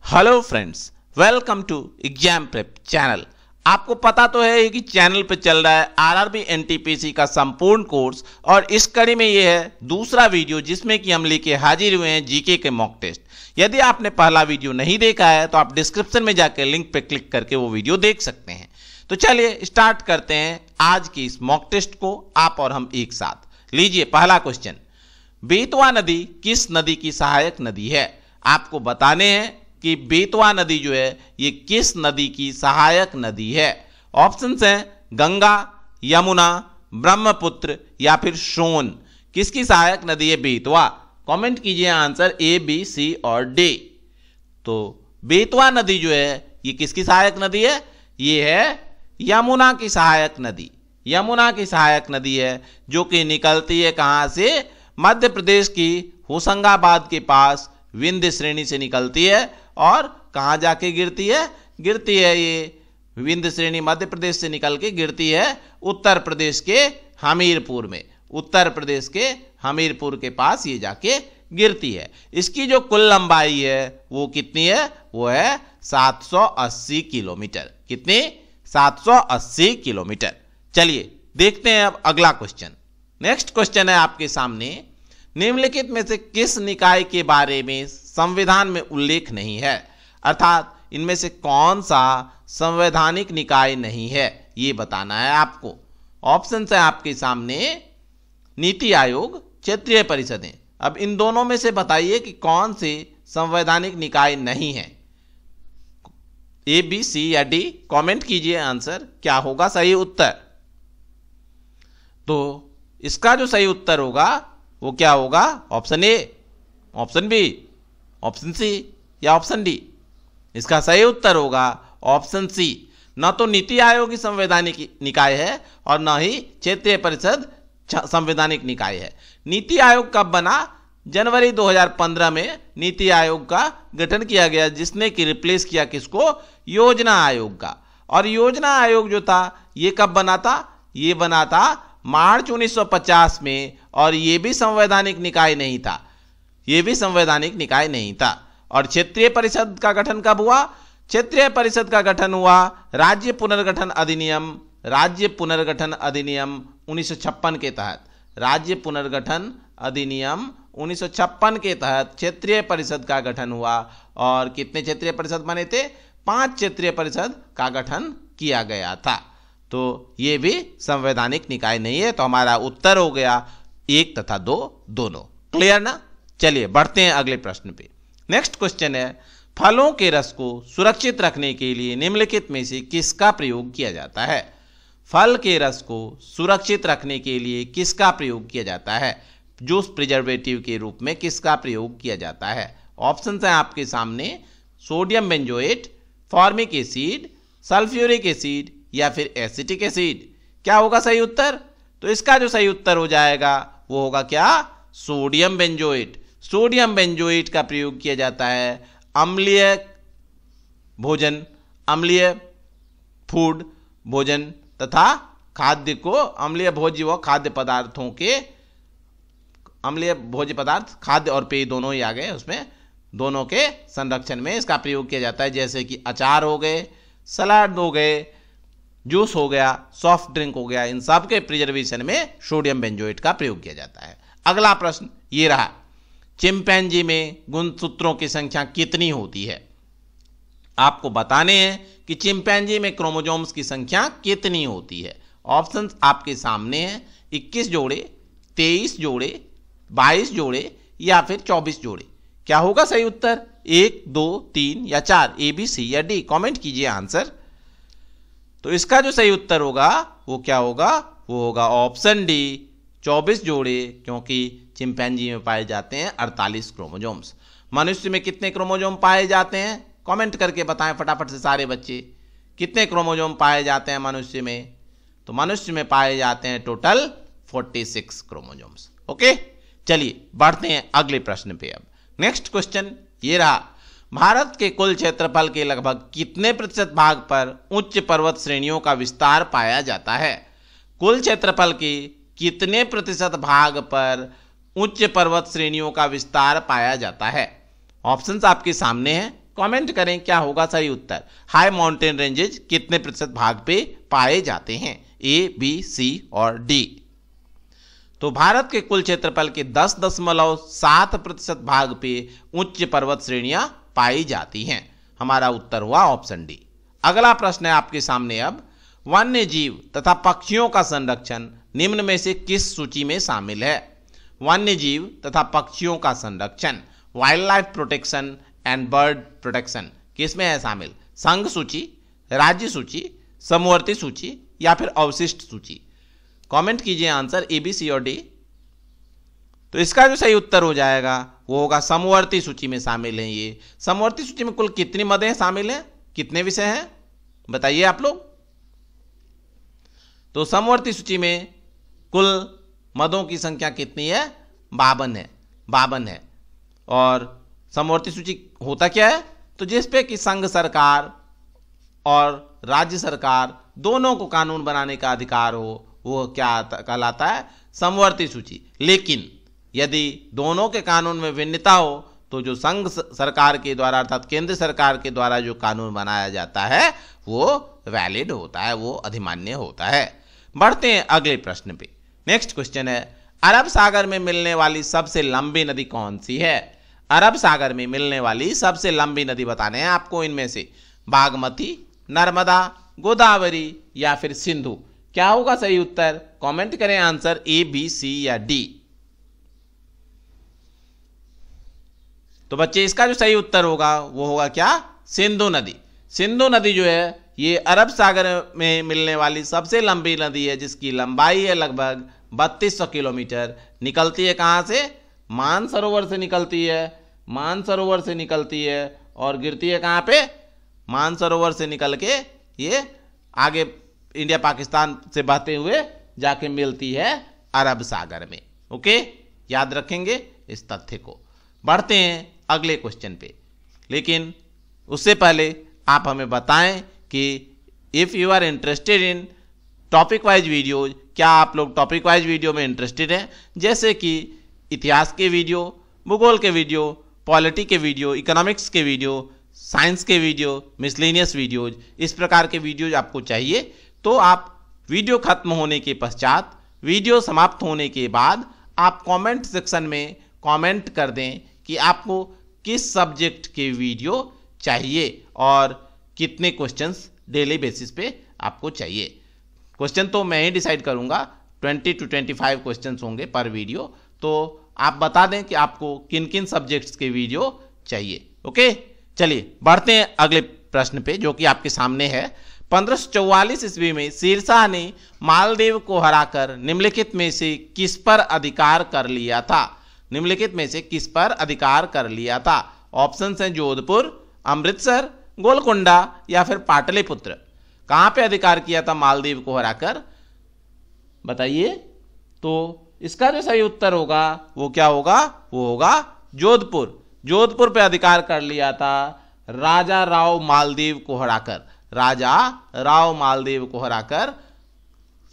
Hello friends, welcome to exam prep channel. आपको पता तो है कि चैनल पे चल रहा है आरआरबी एनटीपीसी का संपूर्ण कोर्स और इस कड़ी में ये है दूसरा वीडियो जिसमें कि हम लेके हाजिर हुए हैं जीके के मॉक टेस्ट। यदि आपने पहला वीडियो नहीं देखा है तो आप डिस्क्रिप्शन में जाकर लिंक पे क्लिक करके वो वीडियो देख सकते हैं। तो चलिए स्टार्ट करते हैं आज की इस मॉक टेस्ट को, आप और हम एक साथ। लीजिए पहला क्वेश्चन, बेतवा नदी किस नदी की सहायक नदी है? आपको बताने हैं कि बेतवा नदी जो है ये किस नदी की सहायक नदी है। ऑप्शंस हैं गंगा, यमुना, ब्रह्मपुत्र या फिर सोन। किसकी सहायक नदी है बेतवा? कमेंट कीजिए आंसर ए, बी, सी और डी। तो बेतवा नदी जो है ये किसकी सहायक नदी है? ये है यमुना की सहायक नदी। यमुना की सहायक नदी है जो कि निकलती है कहां से? मध्य प्रदेश की होशंगाबाद के पास विंध्य श्रेणी से निकलती है और कहां जाके गिरती है? गिरती है ये विंध्य श्रेणी मध्य प्रदेश से निकल के गिरती है उत्तर प्रदेश के हमीरपुर में। उत्तर प्रदेश के हमीरपुर के पास ये जाके गिरती है। इसकी जो कुल लंबाई है वो कितनी है? वो है 780 किलोमीटर। कितनी? 780 किलोमीटर। चलिए देखते हैं अब अगला क्वेश्चन। नेक्स्ट क्वेश्चन है आपके सामने, निम्नलिखित में से किस निकाय के बारे में संविधान में उल्लेख नहीं है? अर्थात इनमें से कौन सा संवैधानिक निकाय नहीं है ये बताना है आपको। ऑप्शन है आपके सामने नीति आयोग, क्षेत्रीय परिषदें। अब इन दोनों में से बताइए कि कौन से संवैधानिक निकाय नहीं है। ए, बी, सी या डी? कमेंट कीजिए आंसर, क्या होगा सही उत्तर। तो इसका जो सही उत्तर होगा वो क्या होगा? Option A, option B, option C या ऑप्शन डी? इसका सही उत्तर होगा ऑप्शन सी। न तो नीति आयोग ही संवैधानिक निकाय है और न ही क्षेत्रीय परिषद संवैधानिक निकाय है। नीति आयोग कब बना? जनवरी 2015 में नीति आयोग का गठन किया गया, जिसने कि रिप्लेस किया किसको? योजना आयोग का। और योजना आयोग जो था ये कब बना था? ये बना था मार्च 1950 में और ये भी संवैधानिक निकाय नहीं था। ये भी संवैधानिक निकाय नहीं था। और क्षेत्रीय परिषद का गठन कब हुआ? क्षेत्रीय परिषद का गठन हुआ राज्य पुनर्गठन अधिनियम 1956 के तहत। राज्य पुनर्गठन अधिनियम 1956 के तहत क्षेत्रीय परिषद का गठन हुआ। और कितने क्षेत्रीय परिषद बने थे? 5 क्षेत्रीय परिषद का गठन किया गया था। तो ये भी संवैधानिक निकाय नहीं है। तो हमारा उत्तर हो गया 1 तथा 2 दोनों। क्लियर ना? चलिए बढ़ते हैं अगले प्रश्न पे। नेक्स्ट क्वेश्चन है, फलों के रस को सुरक्षित रखने के लिए निम्नलिखित में से किसका प्रयोग किया जाता है? फल के रस को सुरक्षित रखने के लिए किसका प्रयोग किया जाता है? जूस प्रिजर्वेटिव के रूप में किसका प्रयोग किया जाता है? ऑप्शन है आपके सामने sodium benzoate, formic acid, sulphuric acid या फिर एसिटिक एसिड। क्या होगा सही उत्तर? तो इसका जो सही उत्तर हो जाएगा वो होगा क्या? Sodium benzoate. सोडियम बेंजोएट का प्रयोग किया जाता है अम्लीय भोजन, अम्लीय फूड भोजन तथा खाद्य को, अम्लीय भोज्य व खाद्य पदार्थों के, अम्लीय भोज्य पदार्थ खाद्य और पेय दोनों ही आ गए उसमें, दोनों के संरक्षण में इसका प्रयोग किया जाता है। जैसे कि अचार हो गए, सलाद हो गए, जूस हो गया, सॉफ्ट ड्रिंक हो गया, इन सब के प्रिजर्वेशन में सोडियम बेंजोएट का प्रयोग किया जाता है। अगला प्रश्न ये रहा, चिंपैंजी में गुणसूत्रों की संख्या कितनी होती है? आपको बताने हैं कि चिंपैंजी में क्रोमोसोम्स की संख्या कितनी होती है। ऑप्शंस आपके सामने हैं 21 जोड़े, 23 जोड़े, 22 जोड़े या फिर 24 जोड़े। क्या होगा सही उत्तर? 1, 2, 3 या 4? ए, बी, सी या डी? कमेंट कीजिए आंसर। तो इसका जो सही उत्तर होगा वो क्या होगा? वो होगा ऑप्शन डी, 24 जोड़े, क्योंकि चिंपैंजी में पाए जाते हैं 48 क्रोमोसोम्स। मनुष्य में कितने क्रोमोसोम पाए जाते हैं? कमेंट करके बताएं फटाफट से सारे बच्चे, कितने क्रोमोसोम पाए जाते हैं मनुष्य में? तो मनुष्य में पाए जाते हैं टोटल 46 क्रोमोसोम्स। ओके, चलिए बढ़ते हैं अगले प्रश्न पे। अब नेक्स्ट क्वेश्चन ये रहा, भारत के कुल क्षेत्रफल के लगभग कितने प्रतिशत भाग पर उच्च पर्वत श्रेणियों का विस्तार पाया जाता है? कुल क्षेत्रफल के कितने प्रतिशत भाग पर उच्च पर्वत श्रेणियों का विस्तार पाया जाता है? ऑप्शंस आपके सामने हैं, कमेंट करें क्या होगा सही उत्तर। हाई माउंटेन रेंजेज कितने प्रतिशत भाग पे पाए जाते हैं, ए, बी, सी और डी। तो भारत के कुल क्षेत्रफल के 10.7% भाग पे उच्च पर्वत श्रेणियां पाई जाती हैं। हमारा उत्तर हुआ ऑप्शन डी। अगला प्रश्न है आपके सामने अब, वन्य जीव तथा पक्षियों का संरक्षण निम्न में से किस सूची में शामिल है। वन्य जीव तथा पक्षियों का संरक्षण, wild life protection and bird protection, किसमें है शामिल? संघ सूची, राज्य सूची, समवर्ती सूची या फिर अवशिष्ट सूची। कमेंट कीजिए आंसर ए, बी, सी और डी। तो इसका जो सही उत्तर हो जाएगा वो होगा समवर्ती सूची में शामिल है। ये समवर्ती सूची में कुल कितनी मदें शामिल हैं, कितने विषय हैं बताइए आप लोग। तो समवर्ती सूची में कुल मदों की संख्या कितनी है? 52 है। और समवर्ती सूची होता क्या है? तो जिस पे कि संघ सरकार और राज्य सरकार दोनों को कानून बनाने का अधिकार हो, वो क्या कहलाता है? समवर्ती सूची। लेकिन यदि दोनों के कानून में भिन्नता हो तो जो संघ सरकार के द्वारा अर्थात केंद्र सरकार के द्वारा जो कानून बनाया जाता है वो वैलिड होता है, वो अधिमान्य होता है। बढ़ते हैं अगले प्रश्न पे। नेक्स्ट क्वेश्चन है, अरब सागर में मिलने वाली सबसे लंबी नदी कौन सी है? अरब सागर में मिलने वाली सबसे लंबी नदी बताने हैं आपको इनमें से, बागमती, नर्मदा, गोदावरी या फिर सिंधु। क्या होगा सही उत्तर? कमेंट करें आंसर ए, बी, सी या डी। तो बच्चे इसका जो सही उत्तर होगा वो होगा क्या? सिंधु नदी। सिंधु नदी जो है ये अरब सागर में मिलने वाली सबसे लंबी नदी है, जिसकी लंबाई है लगभग 3200 किलोमीटर। निकलती है कहाँ से? मानसरोवर से निकलती है, मानसरोवर से निकलती है और गिरती है कहाँ पे? मानसरोवर से निकल के ये आगे इंडिया पाकिस्तान से बहते हुए जाके मिलती है अरब सागर में। ओके, याद रखेंगे इस तथ्य को। बढ़ते हैं अगले क्वेश्चन पे, लेकिन उससे पहले आप हमें बताएं कि if you are interested in topic wise videos, क्या आप लोग टॉपिक वाइज वीडियो में इंटरेस्टेड हैं? जैसे कि इतिहास के वीडियो, भूगोल के वीडियो, पॉलिटी के वीडियो, इकोनॉमिक्स के वीडियो, साइंस के वीडियो, मिसलेनियस वीडियोज, इस प्रकार के वीडियोज आपको चाहिए तो आप वीडियो खत्म होने के पश्चात, वीडियो समाप्त होने के बाद आप कमेंट सेक्शन में कमेंट कर दें कि आपको किस सब्जेक्ट के वीडियो चाहिए और कितने क्वेश्चंस डेली बेसिस पे आपको चाहिए। क्वेश्चन तो मैं ही डिसाइड करूंगा, 20 to 25 क्वेश्चंस होंगे पर वीडियो। तो आप बता दें कि आपको किन किन सब्जेक्ट्स के वीडियो चाहिए। ओके, चलिए बढ़ते हैं अगले प्रश्न पे जो कि आपके सामने है। 1544 ईस्वी में शेरशाह ने मालदीव को हराकर निम्नलिखित में से किस पर अधिकार कर लिया था? निम्नलिखित में से किस पर अधिकार कर लिया था? ऑप्शन हैं जोधपुर, अमृतसर, गोलकुंडा या फिर पाटलिपुत्र। कहां पे अधिकार किया था मालदीव को हराकर? बताइए। तो इसका जो सही उत्तर होगा वो क्या होगा? वो होगा जोधपुर। जोधपुर पे अधिकार कर लिया था राजा राव मालदीव को हराकर। राजा राव मालदीव को हराकर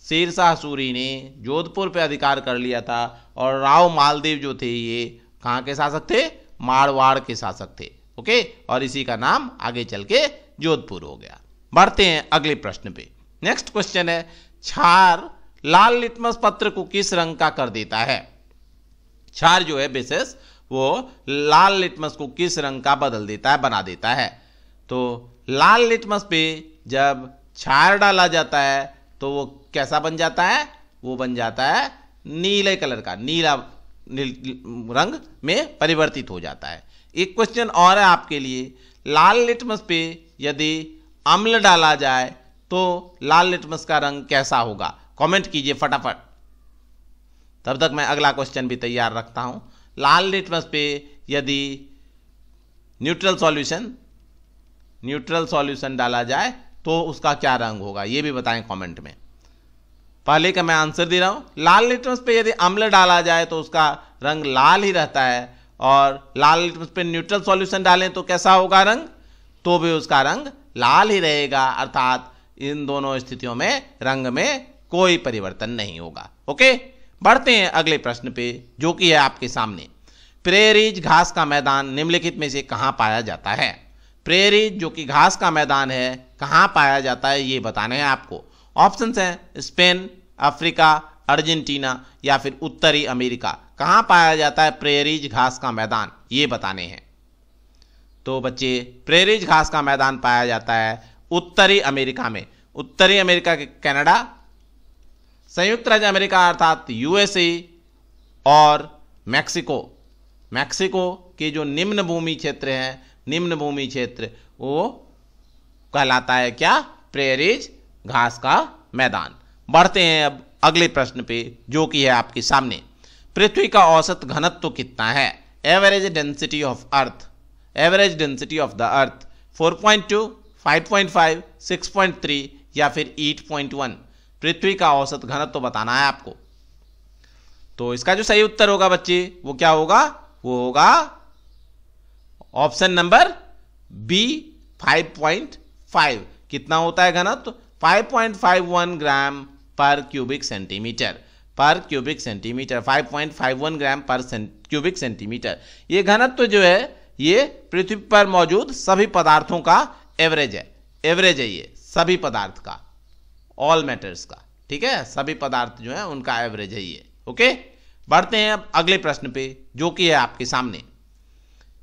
शेरशाह सूरी ने जोधपुर पे अधिकार कर लिया था। और राव मालदीव जो थे ये कहाँ के शासक थे? मारवाड़ के शासक थे। ओके, और इसी का नाम आगे चल के जोधपुर हो गया। बढ़ते हैं अगले प्रश्न पे। नेक्स्ट क्वेश्चन है, क्षार लाल लिटमस पत्र को किस रंग का कर देता है? क्षार जो है बेसिस वो लाल लिटमस को किस रंग का बदल देता है, बना देता है? तो लाल लिटमस पे जब क्षार डाला जाता है तो वो कैसा बन जाता है? वो बन जाता है नीले कलर का, नीला रंग में परिवर्तित हो जाता है। एक क्वेश्चन और है आपके लिए, लाल लिटमस पे यदि अम्ल डाला जाए तो लाल लिटमस का रंग कैसा होगा? कमेंट कीजिए फटाफट, तब तक मैं अगला क्वेश्चन भी तैयार रखता हूं। लाल लिटमस पे यदि न्यूट्रल सॉल्यूशन डाला जाए तो उसका क्या रंग होगा, ये भी बताएं कमेंट में। पहले का मैं आंसर दे रहा हूं, लाल लिटमस पे यदि अम्ल डाला जाए तो उसका रंग लाल ही रहता है, और लाल लिटमस पे न्यूट्रल सॉल्यूशन डालें तो कैसा होगा रंग? तो भी उसका रंग लाल ही रहेगा, अर्थात इन दोनों स्थितियों में रंग में कोई परिवर्तन नहीं होगा। ओके, बढ़ते हैं अगले प्रश्न पे जो कि है आपके सामने। प्रेरीज घास का मैदान निम्नलिखित में से कहां पाया जाता है? प्रेयरीज जो कि घास का मैदान है कहाँ पाया जाता है ये बताने हैं आपको। ऑप्शंस हैं स्पेन, अफ्रीका, अर्जेंटीना या फिर उत्तरी अमेरिका। कहाँ पाया जाता है प्रेयरीज घास का मैदान, ये बताने हैं। तो बच्चे प्रेयरीज घास का मैदान पाया जाता है उत्तरी अमेरिका में। उत्तरी अमेरिका के कनाडा, संयुक्त राज्य अमेरिका अर्थात यूएसए और मैक्सिको। मैक्सिको के जो निम्न भूमि क्षेत्र हैं, निम्न भूमि क्षेत्र वो कहलाता है क्या, प्रेयरीज घास का मैदान। बढ़ते हैं अब अगले प्रश्न पे जो कि है आपके सामने। पृथ्वी का औसत घनत्व कितना है? Average density of earth, average density of the earth 4.2, 5.5, 6.3 या फिर 8.1। पृथ्वी का औसत घनत्व बताना है आपको। तो इसका जो सही उत्तर होगा बच्चे वो क्या होगा, वो होगा ऑप्शन नंबर बी 5.5। कितना होता है घनत्व? 5.51 ग्राम पर क्यूबिक सेंटीमीटर, पर क्यूबिक सेंटीमीटर 5.51 ग्राम पर क्यूबिक सेंटीमीटर। ये घनत्व जो है ये पृथ्वी पर मौजूद सभी पदार्थों का एवरेज है, एवरेज है ये सभी पदार्थ का, ऑल मैटर्स का, ठीक है, सभी पदार्थ जो है उनका एवरेज है ये। ओके, बढ़ते हैं अब अगले प्रश्न पे जो कि है आपके सामने।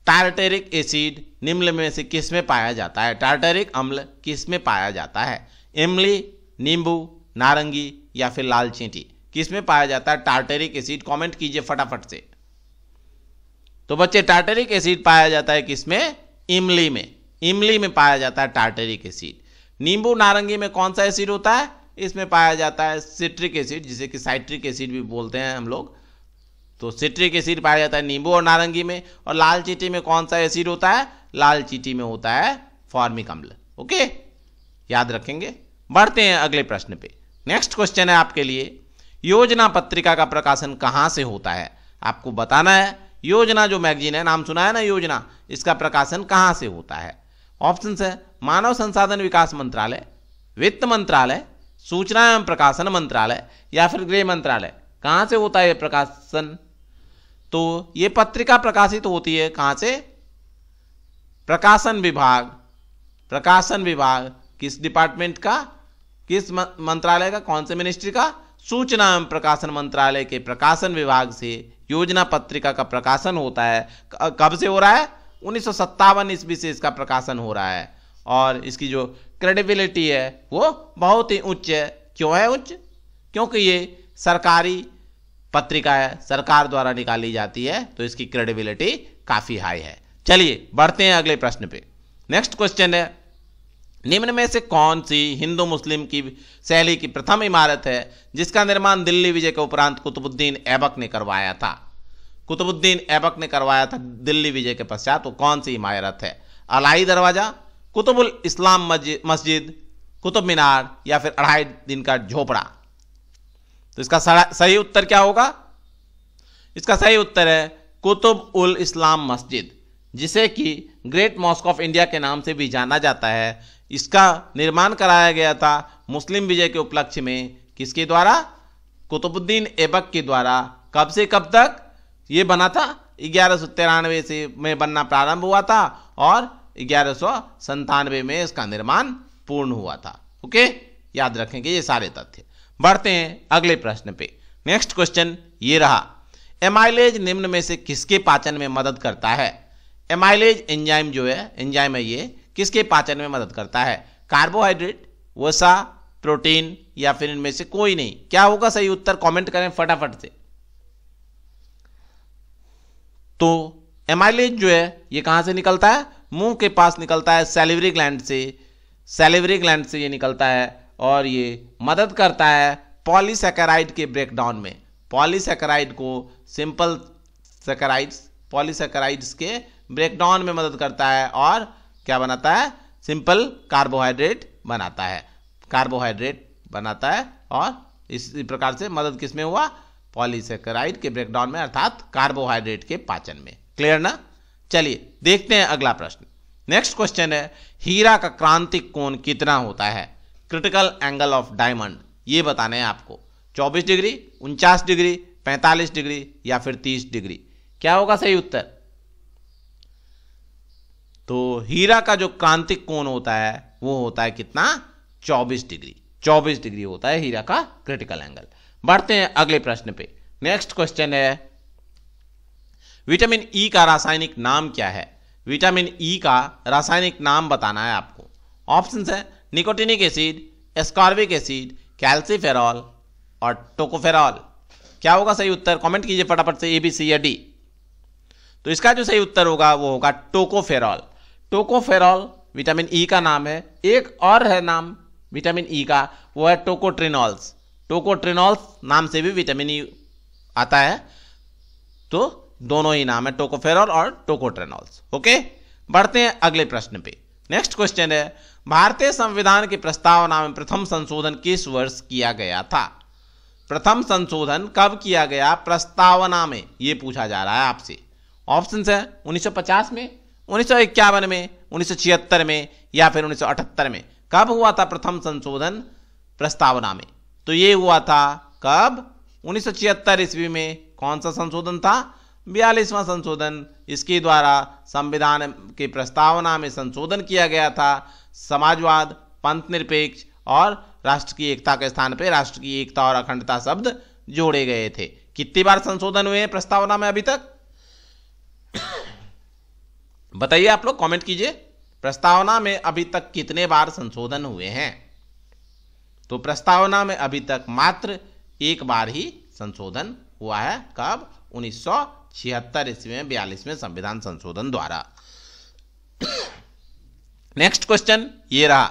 टार्टेरिक एसिड निम्न में से किस में पाया जाता है? टार्टेरिक अम्ल किस में पाया जाता है? इमली, नींबू, नारंगी या फिर लाल चींटी, किस में पाया जाता है टार्टेरिक एसिड? कमेंट कीजिए फटाफट से। तो बच्चे टार्टेरिक एसिड पाया जाता है किस में? इमली में, इमली में पाया जाता है टार्टेरिक एसिड। नींबू नारंगी में कौन सा एसिड होता है? इसमें पाया जाता है सिट्रिक एसिड, जिसे कि साइट्रिक एसिड भी बोलते हैं हम लोग। तो सिट्रिक एसिड पाया जाता है नींबू और नारंगी में। और लाल चींटी में कौन सा एसिड होता है? लाल चींटी में होता है फॉर्मिक अम्ल। ओके, याद रखेंगे। बढ़ते हैं अगले प्रश्न पे। नेक्स्ट क्वेश्चन है आपके लिए, योजना पत्रिका का प्रकाशन कहाँ से होता है? आपको बताना है योजना जो मैगजीन है, नाम सुना है ना योजना, इसका प्रकाशन कहाँ से होता है? ऑप्शन है मानव संसाधन विकास मंत्रालय, वित्त मंत्रालय, सूचना एवं प्रकाशन मंत्रालय या फिर गृह मंत्रालय। कहाँ से होता है ये प्रकाशन? तो ये पत्रिका प्रकाशित होती है कहाँ से? प्रकाशन विभाग। प्रकाशन विभाग किस डिपार्टमेंट का, किस मंत्रालय का, कौन से मिनिस्ट्री का? सूचना एवं प्रकाशन मंत्रालय के प्रकाशन विभाग से योजना पत्रिका का प्रकाशन होता है। कब से हो रहा है? 1957 ईस्वी से इसका प्रकाशन हो रहा है। और इसकी जो क्रेडिबिलिटी है वो बहुत ही उच्च है। क्यों है उच्च? क्योंकि ये सरकारी पत्रिका है, सरकार द्वारा निकाली जाती है, तो इसकी क्रेडिबिलिटी काफी हाई है। चलिए बढ़ते हैं अगले प्रश्न पे। नेक्स्ट क्वेश्चन है, निम्न में से कौन सी हिंदू मुस्लिम की शैली की प्रथम इमारत है जिसका निर्माण दिल्ली विजय के उपरांत कुतुबुद्दीन ऐबक ने करवाया था? कुतुबुद्दीन ऐबक ने करवाया था दिल्ली विजय के पश्चात, वो कौन सी इमारत है? अलाई दरवाजा, कुतुबुल इस्लाम मस्जिद, कुतुब मीनार या फिर 2.5 दिन का झोपड़ा। तो इसका सही उत्तर क्या होगा? इसका सही उत्तर है कुतुब उल इस्लाम मस्जिद, जिसे कि ग्रेट मॉस्क ऑफ इंडिया के नाम से भी जाना जाता है। इसका निर्माण कराया गया था मुस्लिम विजय के उपलक्ष्य में। किसके द्वारा? कुतुबुद्दीन ऐबक के द्वारा। कब से कब तक ये बना था? 1193 से में बनना प्रारंभ हुआ था और 1197 में इसका निर्माण पूर्ण हुआ था। ओके, याद रखेंगे ये सारे तथ्य। बढ़ते हैं अगले प्रश्न पे। नेक्स्ट क्वेश्चन ये रहा, एमाइलेज निम्न में से किसके पाचन में मदद करता है? एमाइलेज एंजाइम जो है, एंजाइम है ये, किसके पाचन में मदद करता है? कार्बोहाइड्रेट, वसा, प्रोटीन या फिर इनमें से कोई नहीं। क्या होगा सही उत्तर? कमेंट करें फटाफट से। तो एमाइलेज जो है ये कहां से निकलता है? मुंह के पास निकलता है, सैलिवरी ग्लैंड से, सैलिवरी ग्लैंड से ये निकलता है और ये मदद करता है पॉलीसैकेराइड के ब्रेकडाउन में। पॉलीसैकेराइड को सिंपल सैकेराइड्स, पॉलीसैकेराइड्स के ब्रेकडाउन में मदद करता है और क्या बनाता है? सिंपल कार्बोहाइड्रेट बनाता है, कार्बोहाइड्रेट बनाता है। और इसी प्रकार से मदद किसमें हुआ? पॉलीसैकेराइड के ब्रेकडाउन में, अर्थात कार्बोहाइड्रेट के पाचन में। क्लियर ना? चलिए देखते हैं अगला प्रश्न। नेक्स्ट क्वेश्चन है, हीरा का क्रांतिक कोण कितना होता है? क्रिटिकल एंगल ऑफ डायमंड ये बताने हैं आपको। 24 डिग्री, 49 डिग्री, 45 डिग्री या फिर 30 डिग्री। क्या होगा सही उत्तर? तो हीरा का जो क्रांतिक कोण होता है वो होता है कितना, 24 डिग्री। 24 डिग्री होता है हीरा का क्रिटिकल एंगल। बढ़ते हैं अगले प्रश्न पे। नेक्स्ट क्वेश्चन है, विटामिन ई का रासायनिक नाम क्या है? विटामिन ई का रासायनिक नाम बताना है आपको। ऑप्शंस है nicotinic acid, ascorbic acid, calciferol और टोकोफेरॉल। क्या होगा सही उत्तर? कमेंट कीजिए फटाफट से, ए, बी, सी या डी। तो इसका जो सही उत्तर होगा वो होगा टोकोफेरॉल। टोकोफेरॉल विटामिन ई का नाम है। एक और है नाम विटामिन ई का, वो है टोकोट्रिनॉल्स। टोकोट्रिनॉल्स नाम से भी विटामिन ई आता है, तो दोनों ही नाम है, टोकोफेरॉल और टोकोट्रिनॉल्स। ओके, बढ़ते हैं अगले प्रश्न पे। नेक्स्ट क्वेश्चन है, भारतीय संविधान की प्रस्तावना में प्रथम संशोधन किस वर्ष किया गया था? प्रथम संशोधन कब किया गया प्रस्तावना में, यह पूछा जा रहा है आपसे। ऑप्शंस है 1950 में, 1951 में, 1976 में या फिर 1978 में। कब हुआ था प्रथम संशोधन प्रस्तावना में? तो ये हुआ था कब? 1976 ईस्वी में। कौन सा संशोधन था? 42वां संशोधन। इसके द्वारा संविधान की प्रस्तावना में संशोधन किया गया था। समाजवाद, पंथ निरपेक्ष और राष्ट्र की एकता के स्थान पे राष्ट्र की एकता और अखंडता शब्द जोड़े गए थे। कितनी बार संशोधन हुए हैं प्रस्तावना में अभी तक? बताइए आप लोग, कमेंट कीजिए, प्रस्तावना में अभी तक कितने बार संशोधन हुए हैं? तो प्रस्तावना में अभी तक मात्र एक बार ही संशोधन हुआ है। कब? 1976 ईस्वी में 42वें संविधान संशोधन द्वारा। नेक्स्ट क्वेश्चन ये रहा,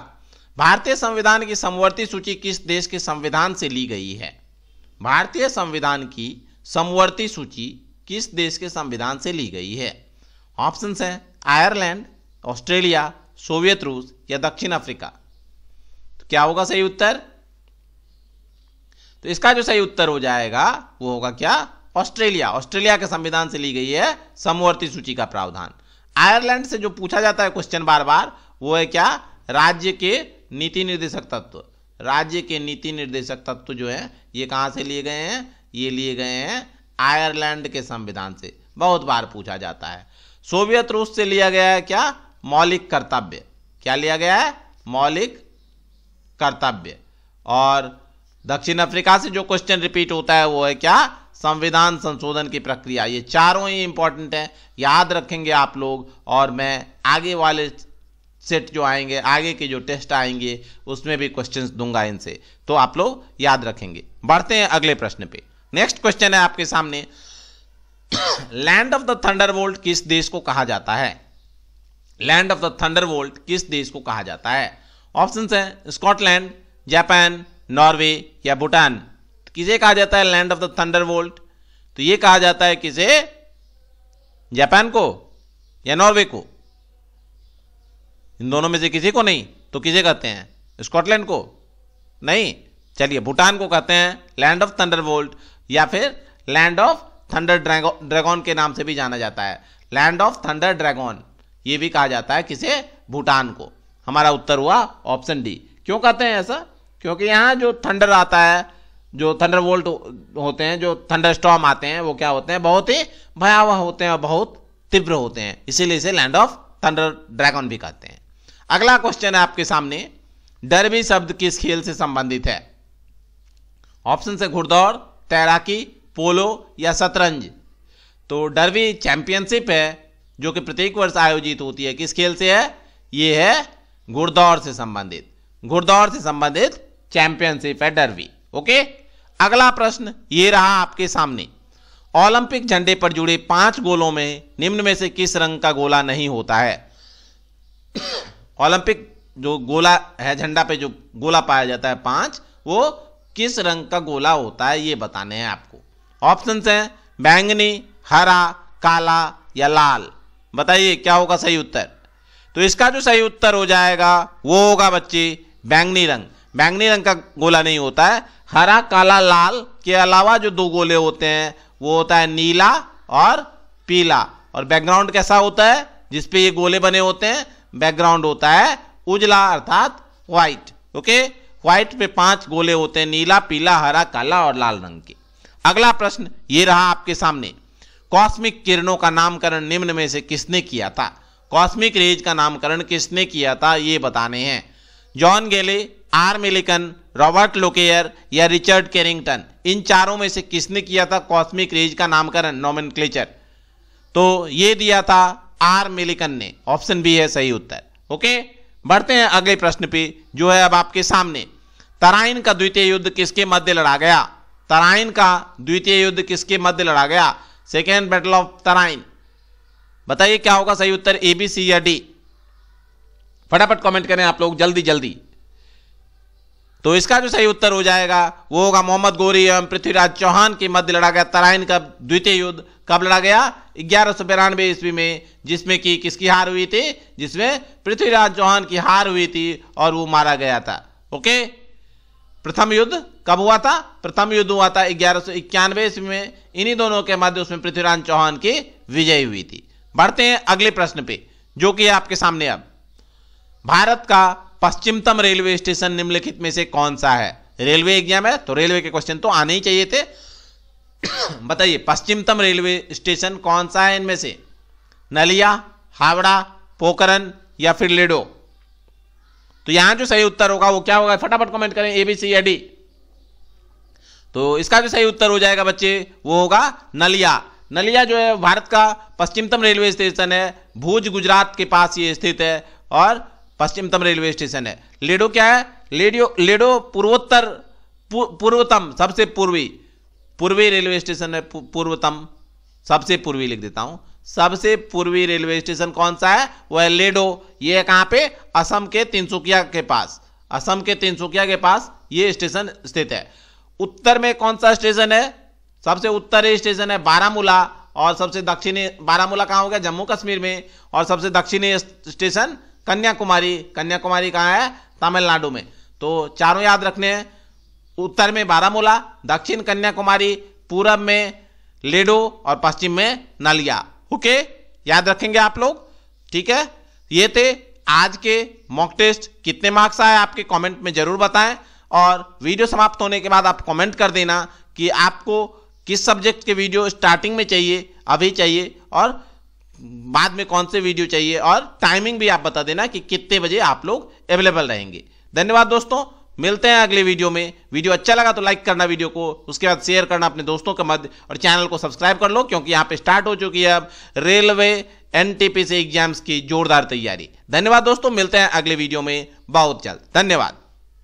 भारतीय संविधान की समवर्ती सूची किस देश के संविधान से ली गई है? भारतीय संविधान की समवर्ती सूची किस देश के संविधान से ली गई है? ऑप्शंस हैं आयरलैंड, ऑस्ट्रेलिया, सोवियत रूस या दक्षिण अफ्रीका। तो क्या होगा सही उत्तर? तो इसका जो सही उत्तर हो जाएगा वो होगा क्या? ऑस्ट्रेलिया। ऑस्ट्रेलिया के संविधान से ली गई है समवर्ती सूची का प्रावधान। आयरलैंड से जो पूछा जाता है क्वेश्चन बार बार, वो है क्या? राज्य के नीति निर्देशक तत्व। राज्य के नीति निर्देशक तत्व जो है ये कहां से लिए गए हैं? ये लिए गए हैं आयरलैंड के संविधान से। बहुत बार पूछा जाता है। सोवियत रूस से लिया गया है क्या? मौलिक कर्तव्य। क्या लिया गया है? मौलिक कर्तव्य। और दक्षिण अफ्रीका से जो क्वेश्चन रिपीट होता है वो है क्या? संविधान संशोधन की प्रक्रिया। ये चारों ही इंपॉर्टेंट है, याद रखेंगे आप लोग। और मैं आगे वाले सेट जो आएंगे, आगे के जो टेस्ट आएंगे, उसमें भी क्वेश्चंस दूंगा इनसे, तो आप लोग याद रखेंगे। बढ़ते हैं अगले प्रश्न पे। नेक्स्ट क्वेश्चन है आपके सामने, लैंड ऑफ द थंडरबोल्ट किस देश को कहा जाता है? लैंड ऑफ द थंडरबोल्ट किस देश को कहा जाता है? ऑप्शंस हैं स्कॉटलैंड, जापान, नॉर्वे या भूटान। किसे कहा जाता है लैंड ऑफ द थंडरबोल्ट? तो ये कहा जाता है किसे? जापान को या नॉर्वे को? इन दोनों में से किसी को नहीं, तो किसे कहते हैं? स्कॉटलैंड को? नहीं, चलिए भूटान को कहते हैं लैंड ऑफ थंडरबोल्ट, या फिर लैंड ऑफ थंडर ड्रैगन के नाम से भी जाना जाता है। लैंड ऑफ थंडर ड्रैगन ये भी कहा जाता है किसे? भूटान को। हमारा उत्तर हुआ ऑप्शन डी। क्यों कहते हैं ऐसा? क्योंकि यहाँ जो थंडर आता है, जो थंडरबोल्ट होते हैं, जो थंडरस्टॉर्म आते हैं, वो क्या होते हैं? बहुत ही भयावह होते हैं और बहुत तीव्र होते हैं, इसीलिए इसे लैंड ऑफ थंडर ड्रैगन भी कहते हैं। अगला क्वेश्चन है आपके सामने, डर्बी शब्द किस खेल से संबंधित है? ऑप्शन है घुड़दौड़, तैराकी, पोलो या शतरंज। तो डर्बी चैंपियनशिप है जो कि प्रत्येक वर्ष आयोजित होती है। किस खेल से है? ये है घुड़दौड़ से संबंधित। घुड़दौड़ से संबंधित चैंपियनशिप है डर्बी। ओके, अगला प्रश्न ये रहा आपके सामने, ओलंपिक झंडे पर जुड़े 5 गोलों में निम्न में से किस रंग का गोला नहीं होता है? ओलंपिक जो गोला है, झंडा पे जो गोला पाया जाता है 5, वो किस रंग का गोला होता है, ये बताने हैं आपको। ऑप्शंस हैं बैंगनी, हरा, काला या लाल। बताइए क्या होगा सही उत्तर? तो इसका जो सही उत्तर हो जाएगा वो होगा बच्चे बैंगनी रंग। बैंगनी रंग का गोला नहीं होता है। हरा, काला, लाल के अलावा जो 2 गोले होते हैं वो होता है नीला और पीला। और बैकग्राउंड कैसा होता है जिसपे ये गोले बने होते हैं? बैकग्राउंड होता है उजला अर्थात व्हाइट। ओके, व्हाइट पे 5 गोले होते हैं, नीला, पीला, हरा, काला और लाल रंग के। अगला प्रश्न ये रहा आपके सामने, कॉस्मिक किरणों का नामकरण निम्न में से किसने किया था? कॉस्मिक रेज का नामकरण किसने किया था, ये बताने हैं। जॉन गैले, आर मिलिकन, रॉबर्ट लोकेयर या रिचर्ड कैरिंगटन, इन चारों में से किसने किया था कॉस्मिक रेज का नामकरण, नोमेनक्लेचर? तो ये दिया था आर मिलिकन ने। ऑप्शन बी है सही उत्तर। ओके, बढ़ते हैं अगले प्रश्न पे जो है अब आपके सामने। तराइन का द्वितीय युद्ध किसके मध्य लड़ा गया? तराइन का द्वितीय युद्ध किसके मध्य लड़ा गया? Second battle of Tarain. बताइए क्या होगा सही उत्तर, ए, बी, सी या डी? फटाफट कमेंट करें आप लोग, जल्दी जल्दी। तो इसका जो सही उत्तर हो जाएगा वो होगा मोहम्मद गौरी एवं पृथ्वीराज चौहान के मध्य लड़ा गया तराइन का द्वितीय युद्ध। कब लड़ा गया? 1192 ईस्वी में, जिसमें कि किसकी हार हुई थी? जिसमें पृथ्वीराज चौहान की हार हुई थी और वो मारा गया था। ओके, प्रथम युद्ध कब हुआ था? प्रथम युद्ध हुआ था 1191 ईस्वी में, इन्हीं दोनों के मध्य उसमें पृथ्वीराज चौहान की विजय हुई थी। बढ़ते हैं अगले प्रश्न पे जो कि है आपके सामने अब। भारत का पश्चिमतम रेलवे स्टेशन निम्नलिखित में से कौन सा है? रेलवे एग्जाम है तो रेलवे के क्वेश्चन तो आने ही चाहिए थे। बताइए पश्चिमतम रेलवे स्टेशन कौन सा है इनमें से? नलिया, हावड़ा, पोखरन या फिर लेडो? तो यहां जो सही उत्तर होगा वो क्या होगा? फटाफट कमेंट करें, ए, बी, सी या डी? तो इसका जो सही उत्तर हो जाएगा बच्चे वो होगा नलिया। नलिया जो है भारत का पश्चिमतम रेलवे स्टेशन है, भुज गुजरात के पास ये स्थित है और पश्चिमतम रेलवे स्टेशन है। लेडो क्या है? लेडो पूर्वतम सबसे पूर्वी रेलवे स्टेशन है। पूर्वतम सबसे पूर्वी लिख देता हूं, सबसे पूर्वी रेलवे स्टेशन कौन सा है? वो है लेडो। ये कहां पे? असम के तिनसुकिया के पास। असम के तिनसुकिया के पास ये स्टेशन स्थित है। उत्तर में कौन सा स्टेशन है? सबसे उत्तरी स्टेशन है बारामूला और सबसे दक्षिणी, बारामूला कहां हो गया? जम्मू कश्मीर में। और सबसे दक्षिणी स्टेशन कन्याकुमारी। कन्याकुमारी कहां है? तमिलनाडु में। तो चारों याद रखने हैं, उत्तर में बारामूला, दक्षिण कन्याकुमारी, पूरब में लेडो और पश्चिम में नलिया। ओके, याद रखेंगे आप लोग, ठीक है। ये थे आज के मॉक टेस्ट। कितने मार्क्स आए आपके कमेंट में जरूर बताएं और वीडियो समाप्त होने के बाद आप कमेंट कर देना कि आपको किस सब्जेक्ट के वीडियो स्टार्टिंग में चाहिए, अभी चाहिए, और बाद में कौन से वीडियो चाहिए, और टाइमिंग भी आप बता देना कि कितने बजे आप लोग अवेलेबल रहेंगे। धन्यवाद दोस्तों, मिलते हैं अगले वीडियो में। वीडियो अच्छा लगा तो लाइक करना वीडियो को, उसके बाद शेयर करना अपने दोस्तों के मध्य, और चैनल को सब्सक्राइब कर लो क्योंकि यहाँ पे स्टार्ट हो चुकी है अब रेलवे एनटीपीसी एग्जाम्स की जोरदार तैयारी। धन्यवाद दोस्तों, मिलते हैं अगले वीडियो में बहुत जल्द। धन्यवाद।